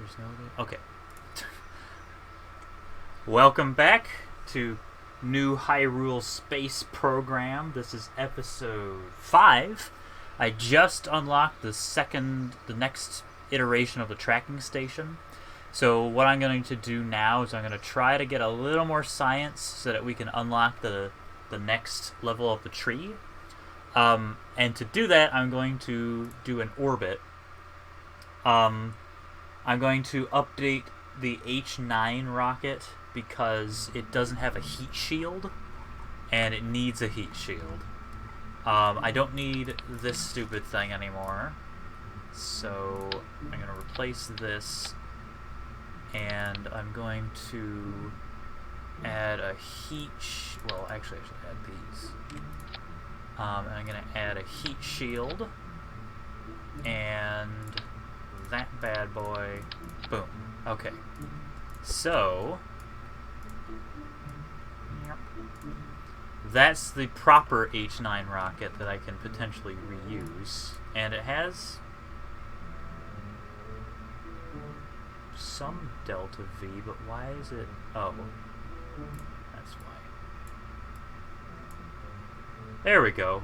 There's no... Okay. Welcome back to new Hyrule Space Program. This is episode 5. I just unlocked the next iteration of the tracking station. So what I'm going to do now is I'm going to try to get a little more science so that we can unlock the next level of the tree. And to do that, I'm going to do an orbit. I'm going to update the H9 rocket because it doesn't have a heat shield, and it needs a heat shield. I don't need this stupid thing anymore, so I'm going to replace this, and I'm going to add a heat... well, actually I should add these. And I'm going to add a heat shield, and that bad boy. Boom. Okay. So, yep. That's the proper H9 rocket that I can potentially reuse. And it has some delta V, but why is it... oh, that's why. There we go.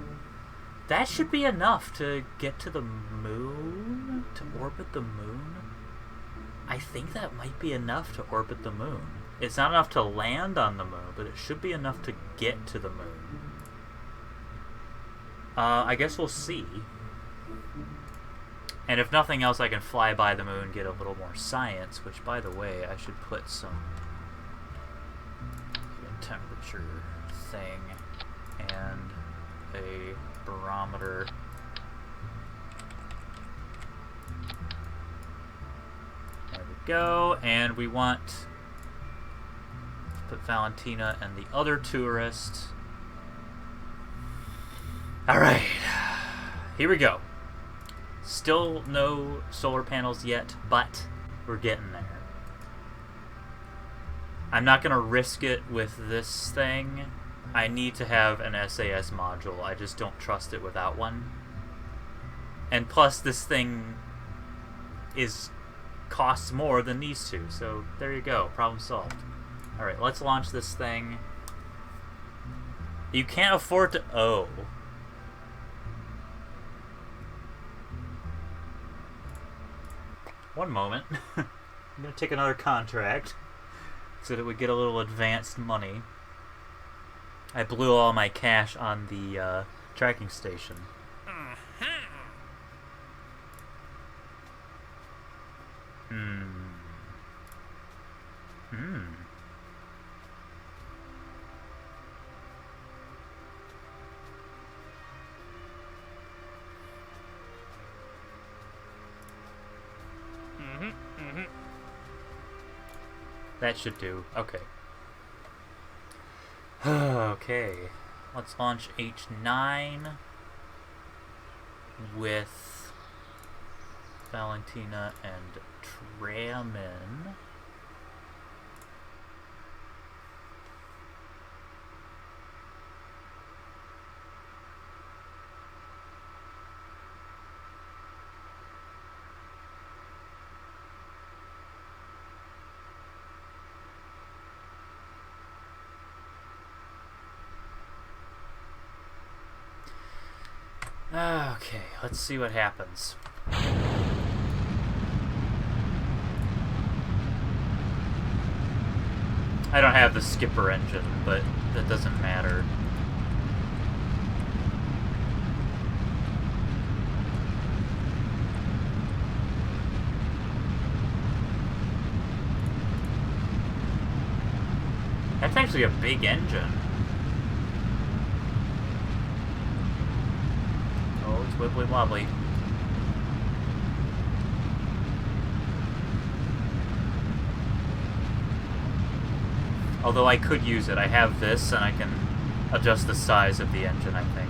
That should be enough to get to the moon? To orbit the moon? I think that might be enough to orbit the moon. It's not enough to land on the moon, but it should be enough to get to the moon. I guess we'll see. And if nothing else, I can fly by the moon, get a little more science, which, by the way, I should put some temperature thing and a barometer. There we go, and we want to put Valentina and the other tourist. Alright, here we go. Still no solar panels yet, but we're getting there. I'm not going to risk it with this thing. I need to have an SAS module. I just don't trust it without one. And plus, this thing costs more than these two. So there you go. Problem solved. Alright, let's launch this thing. You can't afford to... oh. One moment. I'm going to take another contract so that we get a little advanced money. I blew all my cash on the tracking station. That should do. Okay. Okay. Let's launch H9 with Valentina and Tramin. Okay, let's see what happens. I don't have the skipper engine, but that doesn't matter. That's actually a big engine. Oh, it's wibbly wobbly. Although I could use it. I have this, and I can adjust the size of the engine, I think.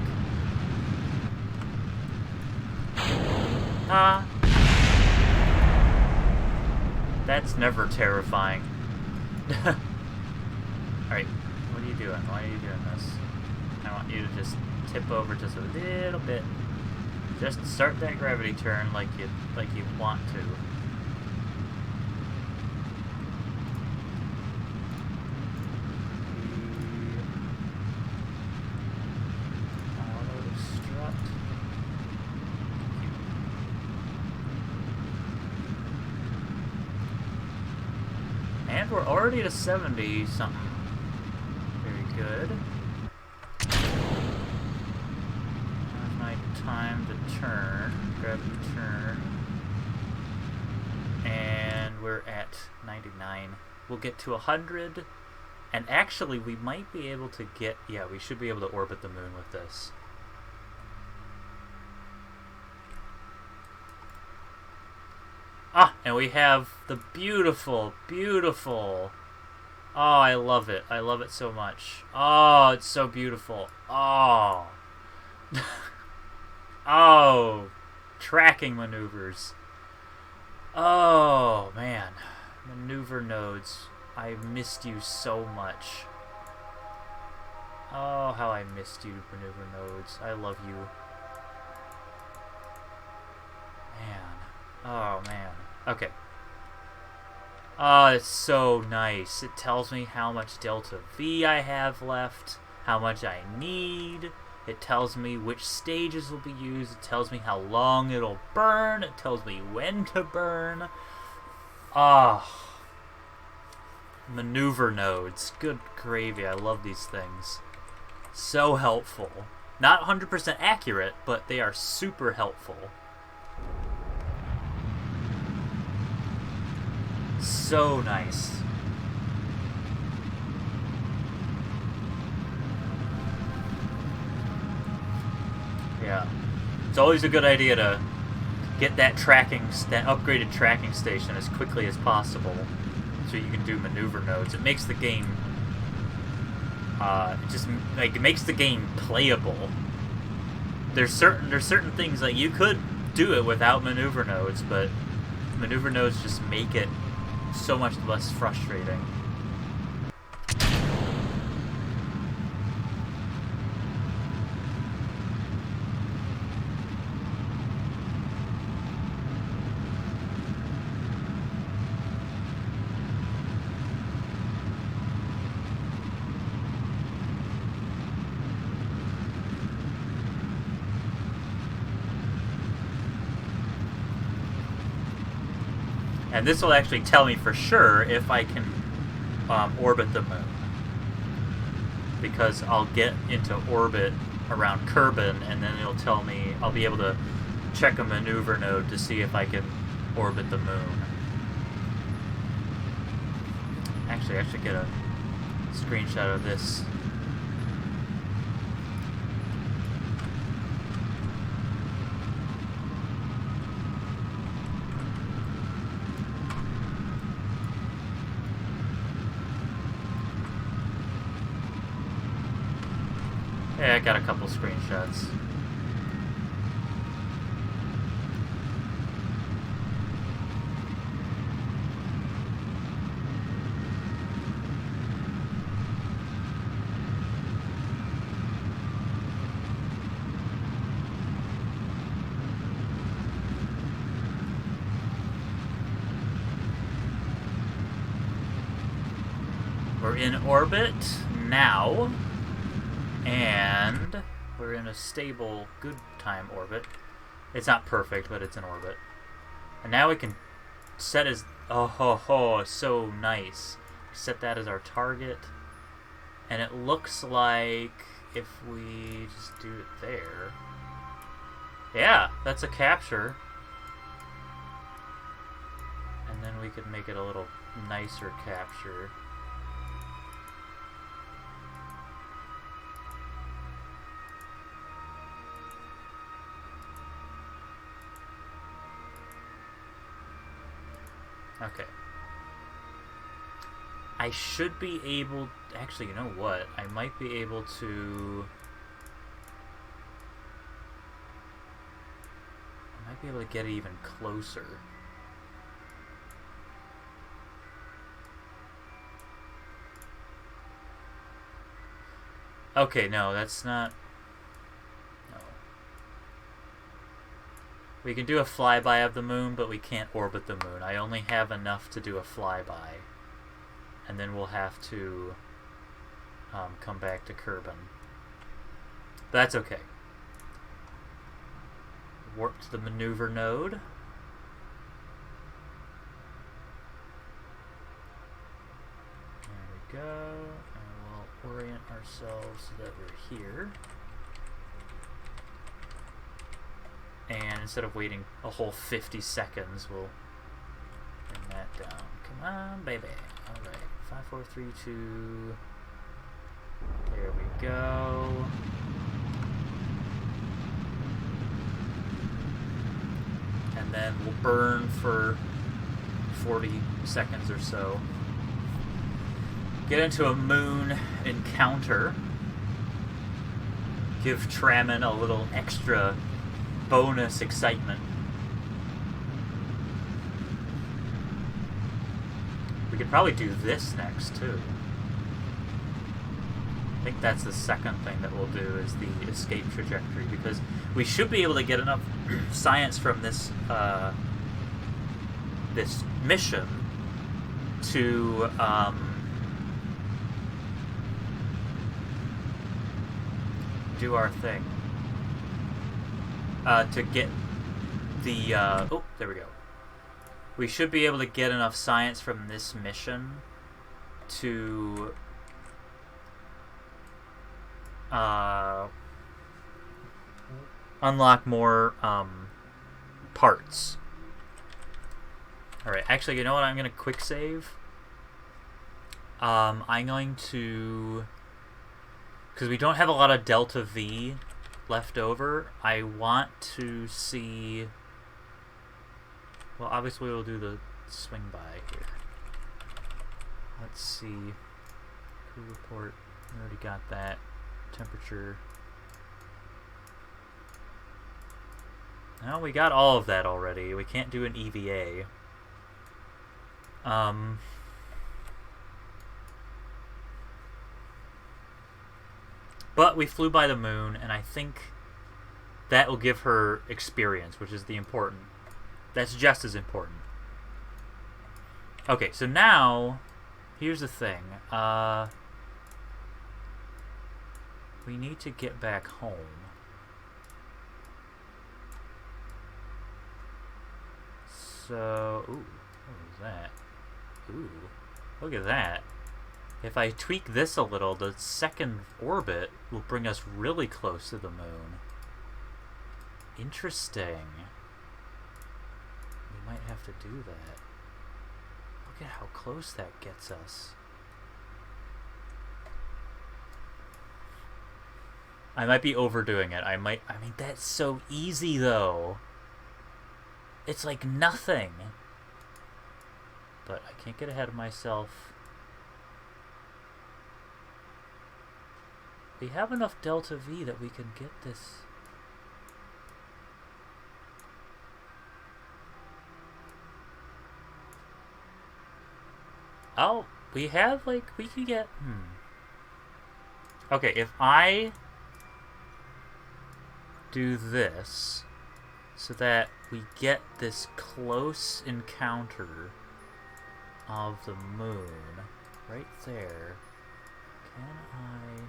That's never terrifying. Alright, what are you doing? Why are you doing this? I want you to just tip over just a little bit. Just start that gravity turn like you want to. And we're already at 70 something. Very good. Now's my time to turn. Grab the turn. And we're at 99. We'll get to 100. And actually, we might be able to get... Yeah, we should be able to orbit the moon with this. Ah, and we have the beautiful, beautiful... Oh, I love it. I love it so much. Oh, it's so beautiful. Oh. Oh. Tracking maneuvers. Oh, man. Maneuver nodes. I missed you so much. Oh, how I missed you, maneuver nodes. I love you. Man. Oh, man. Okay. Oh, it's so nice. It tells me how much delta V I have left, how much I need. It tells me which stages will be used. It tells me how long it'll burn. It tells me when to burn. Ah. Maneuver nodes. Good gravy. I love these things. So helpful. Not 100% accurate, but they are super helpful. So nice. Yeah. It's always a good idea to get that upgraded tracking station as quickly as possible so you can do maneuver nodes. It makes the game it makes the game playable. There's certain things like you could do it without maneuver nodes, but maneuver nodes just make it so much less frustrating. And this will actually tell me for sure if I can orbit the moon. Because I'll get into orbit around Kerbal, and then it'll tell me, I'll be able to check a maneuver node to see if I can orbit the moon. Actually, I should get a screenshot of this. Yeah, I got a couple screenshots. We're in orbit now. And we're in a stable, good time orbit. It's not perfect, but it's in orbit. And now we can set as... Oh, ho, ho, so nice. Set that as our target. And it looks like if we just do it there... Yeah, that's a capture. And then we could make it a little nicer capture. Okay. I should be able... Actually, you know what? I might be able to... I might be able to get it even closer. Okay, no, that's not... No. We can do a flyby of the moon, but we can't orbit the moon. I only have enough to do a flyby. And then we'll have to come back to Kerbal. That's okay. Warp to the maneuver node. go. And we'll orient ourselves so that we're here. And instead of waiting a whole 50 seconds, we'll bring that down. Come on, baby. Alright. 5, 4, 3, 2. There we go. And then we'll burn for 40 seconds or so. Get into a moon encounter. Give Tramin a little extra bonus excitement. We could probably do this next too. I think that's the second thing that we'll do is the escape trajectory, because we should be able to get enough science from this this mission to do our thing. To get the oh, there we go. We should be able to get enough science from this mission to unlock more parts. Alright, actually, you know what? I'm going to quick save. I'm going to... Because we don't have a lot of Delta V left over, I want to see... Well, obviously we'll do the swing by here. Let's see. Crew report. We already got that. Temperature. No, we got all of that already. We can't do an EVA. But we flew by the moon, and I think that will give her experience, which is the important. That's just as important. Okay, so now, here's the thing. We need to get back home. So, ooh, what was that? Ooh, look at that. If I tweak this a little, the second orbit will bring us really close to the moon. Interesting. We might have to do that. Look at how close that gets us. I might be overdoing it. I mean, that's so easy, though. It's like nothing. But I can't get ahead of myself. We have enough Delta V that we can get this. Oh, we have, like, we can get... Okay, if I do this so that we get this close encounter of the moon right there, can I...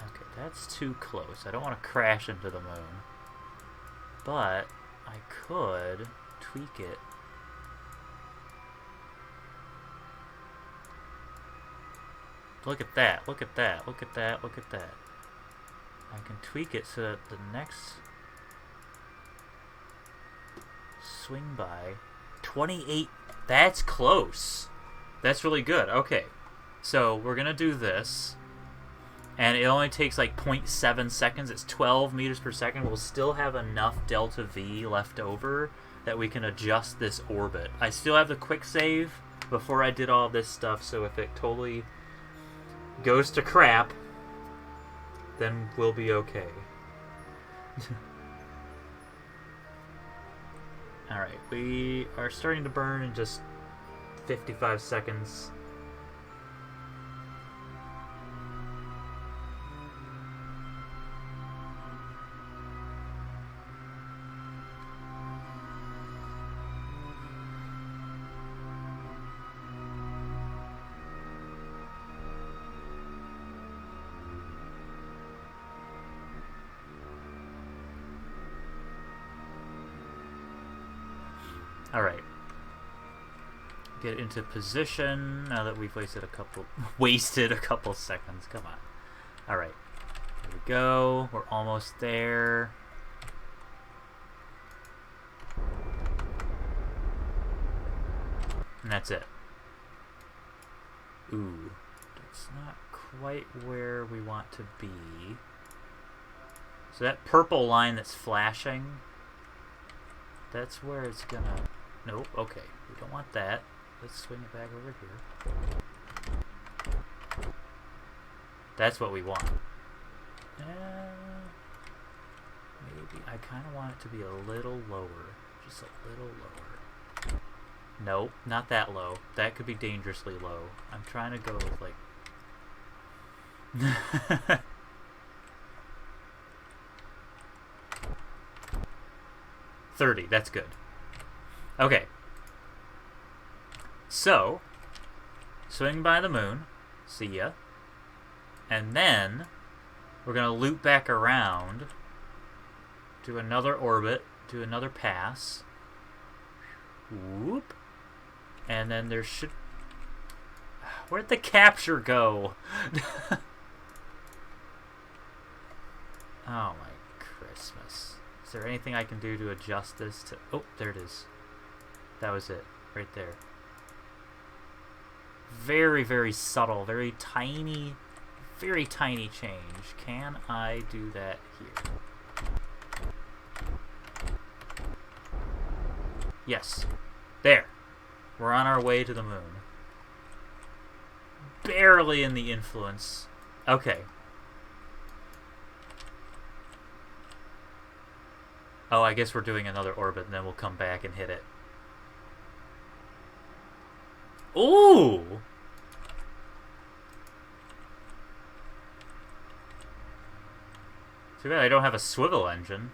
Okay, that's too close. I don't want to crash into the moon. But I could tweak it. Look at that, look at that, look at that, look at that. I can tweak it so that the next swing by 28, that's close. That's really good. Okay, so we're gonna do this. And it only takes like 0.7 seconds. It's 12 meters per second. We'll still have enough Delta V left over that we can adjust this orbit. I still have the quick save before I did all this stuff, so if it totally goes to crap, then we'll be okay. Alright, we are starting to burn in just 55 seconds. Alright. Get into position now that we've wasted a couple seconds. Come on. Alright. Here we go. We're almost there. And that's it. Ooh. That's not quite where we want to be. So that purple line that's flashing, that's where it's gonna... Nope, okay. We don't want that. Let's swing it back over here. That's what we want. Maybe I kind of want it to be a little lower. Just a little lower. Nope, not that low. That could be dangerously low. I'm trying to go with, like... 30, that's good. Okay. So, swing by the moon. See ya. And then, we're going to loop back around, do another orbit, do another pass. Whoop. And then there should... Where'd the capture go? Oh my Christmas. Is there anything I can do to adjust this to... Oh, there it is. That was it. Right there. Very, very subtle. Very tiny change. Can I do that here? Yes. There. We're on our way to the moon. Barely in the influence. Okay. Oh, I guess we're doing another orbit and then we'll come back and hit it. Ooh! Too bad I don't have a swivel engine.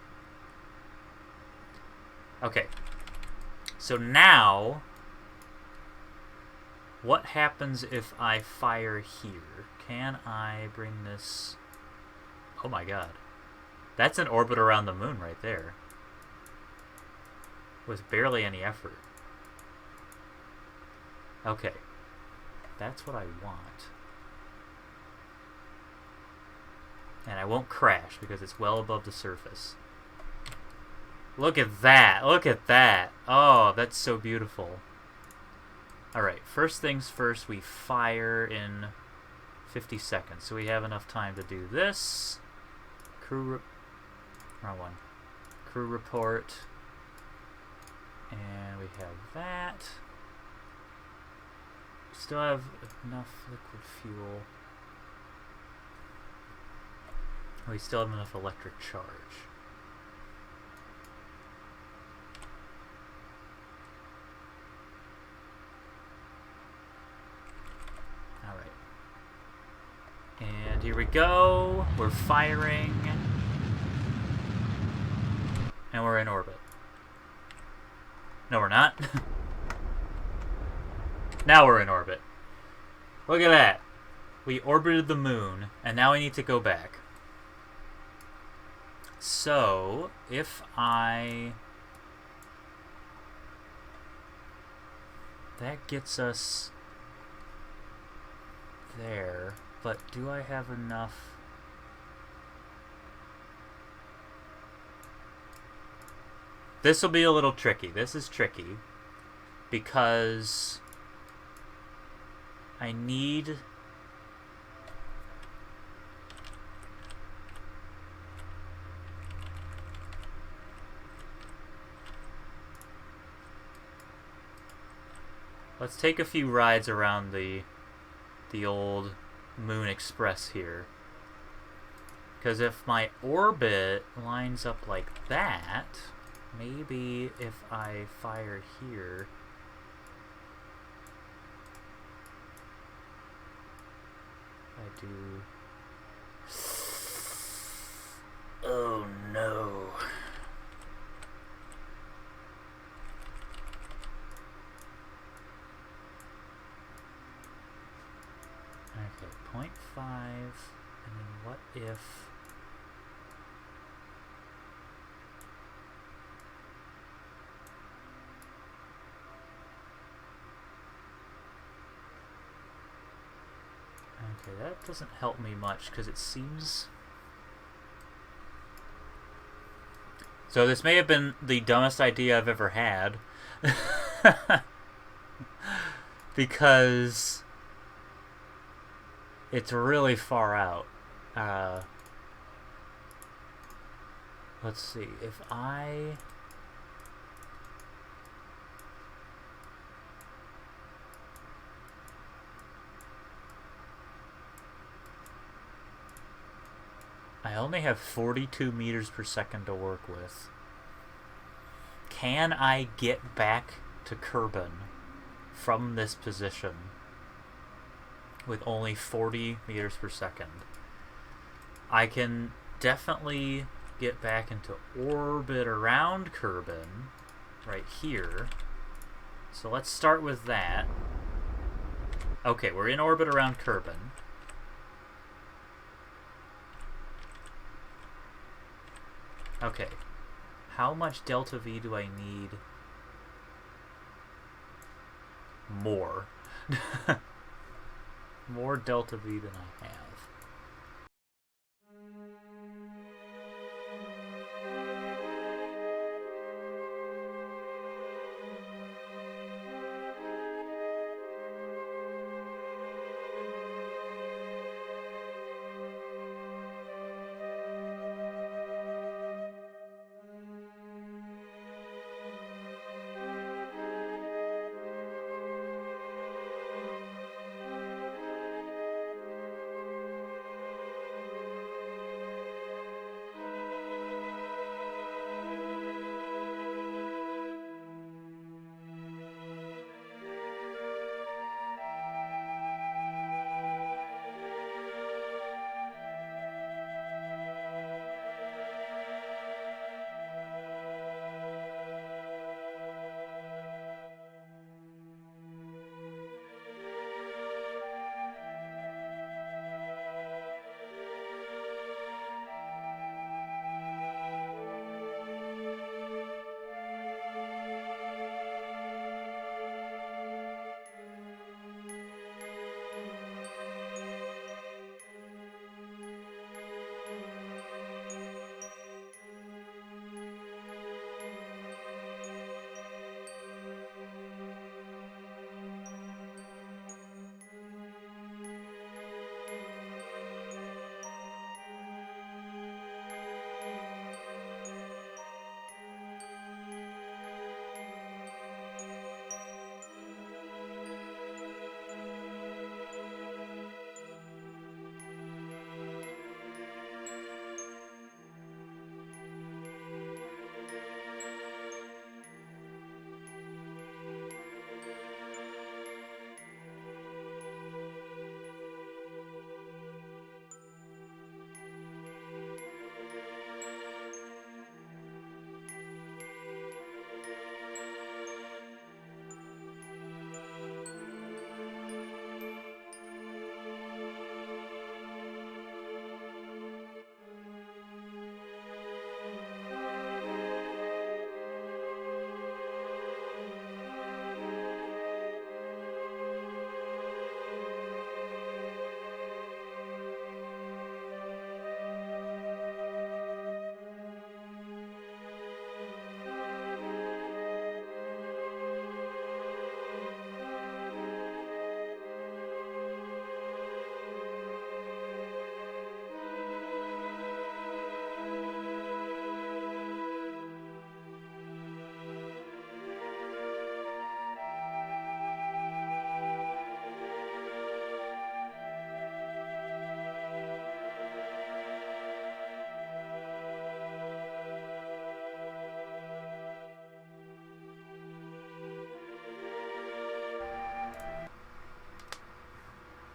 Okay. So now, what happens if I fire here? Can I bring this... Oh my god. That's an orbit around the moon right there. With barely any effort. Okay. That's what I want. And I won't crash because it's well above the surface. Look at that! Look at that! Oh, that's so beautiful. Alright, first things first, we fire in 50 seconds. So we have enough time to do this. Wrong one. Crew report. And we have that. We still have enough liquid fuel. We still have enough electric charge. Alright. And here we go. We're firing. And we're in orbit. No, we're not. Now we're in orbit. Look at that. We orbited the moon, and now we need to go back. So, if I... That gets us there, but do I have enough... This will be a little tricky. This is tricky because I need... Let's take a few rides around the old Moon Express here. Because if my orbit lines up like that... Maybe if I fire here... I do... Oh no... Okay, 0.5, and then what if... Okay, that doesn't help me much because it seems... So this may have been the dumbest idea I've ever had. Because it's really far out. Let's see, if I only have 42 meters per second to work with. Can I get back to Kerbal from this position with only 40 meters per second? I can definitely get back into orbit around Kerbal right here. So let's start with that. Okay, we're in orbit around Kerbal. Okay, how much delta V do I need? More. More delta V than I have.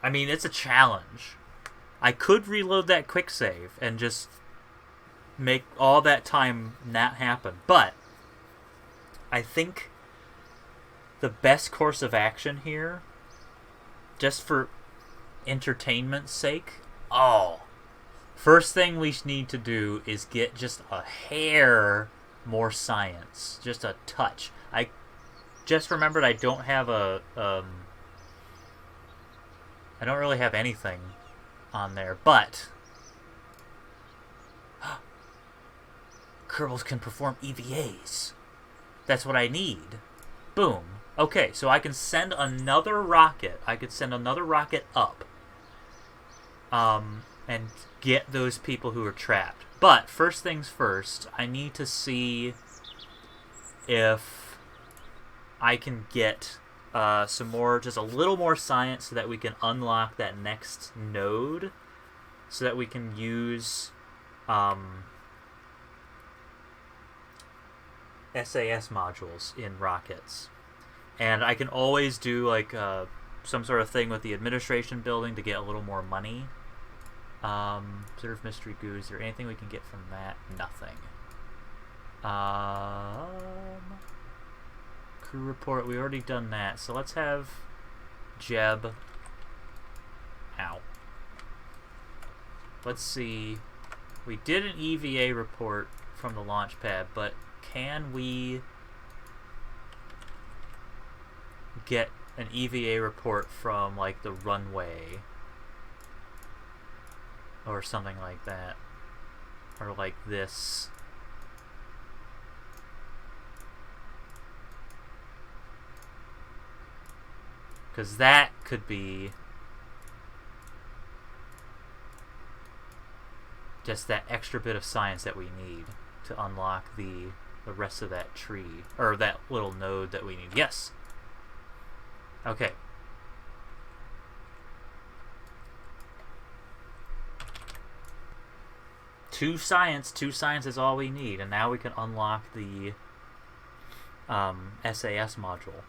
I mean, it's a challenge. I could reload that quick save and just make all that time not happen, but I think the best course of action here, just for entertainment's sake, first thing we need to do is get just a hair more science, just a touch. I just remembered I don't have I don't really have anything on there, but Kerbals can perform EVAs. That's what I need. Boom. Okay, so I can send another rocket. I could send another rocket up. And get those people who are trapped. But first things first, I need to see if I can get some more, just a little more science so that we can unlock that next node, so that we can use SAS modules in rockets. And I can always do like some sort of thing with the administration building to get a little more money. Observe mystery goo. Is there anything we can get from that? Nothing. Crew report. We already done that. So let's have Jeb. Ow. Let's see. We did an EVA report from the launch pad, but can we get an EVA report from like the runway or something like that, or like this? Because that could be just that extra bit of science that we need to unlock the rest of that tree, or that little node that we need. Yes. Okay. Two science is all we need, and now we can unlock the SAS module.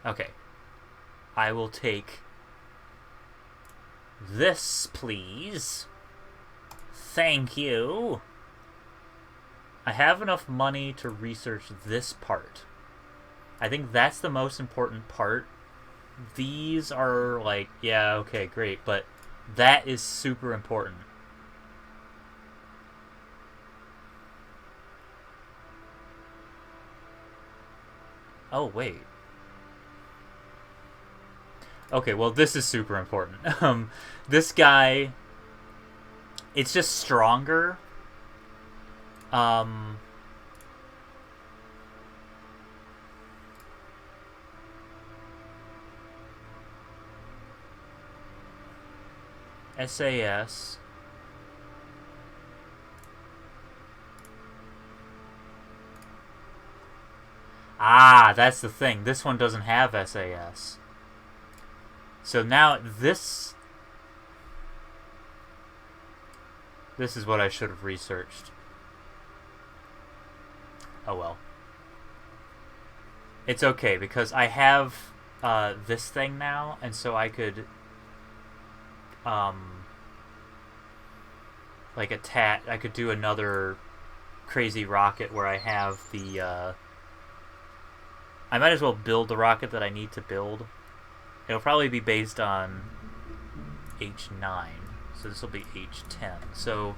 Okay. I will take this, please. Thank you. I have enough money to research this part. I think that's the most important part. These are like, yeah, okay, great, but that is super important. Oh, wait. Okay, well, this is super important. This guy, it's just stronger. SAS. Ah, that's the thing. This one doesn't have SAS. So now this is what I should have researched. Oh well. It's okay, because I have this thing now, and so I could like I could do another crazy rocket where I have the I might as well build the rocket that I need to build. It'll probably be based on H9, so this will be H10. So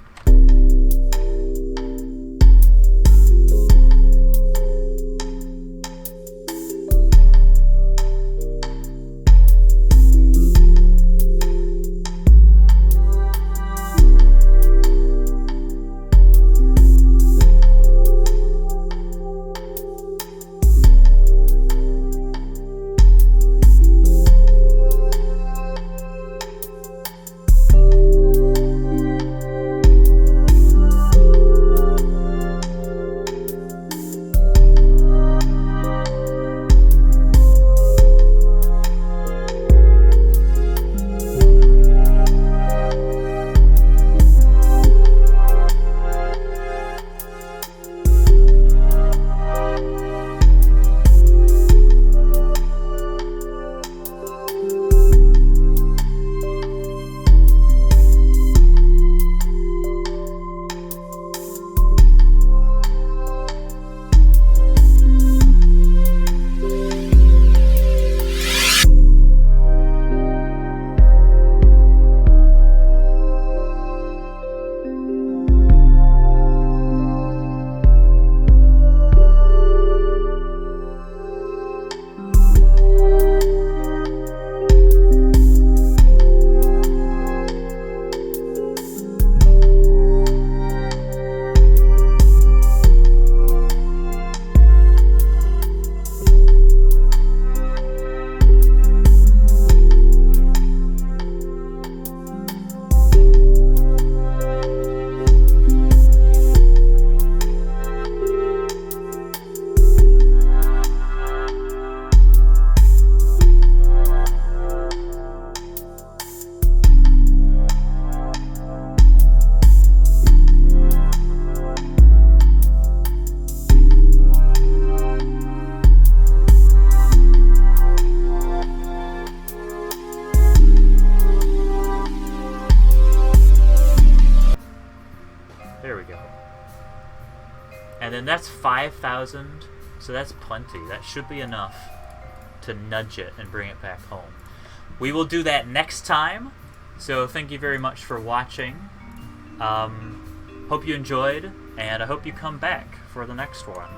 And then that's 5,000, so that's plenty. That should be enough to nudge it and bring it back home. We will do that next time, so thank you very much for watching. Hope you enjoyed, and I hope you come back for the next one.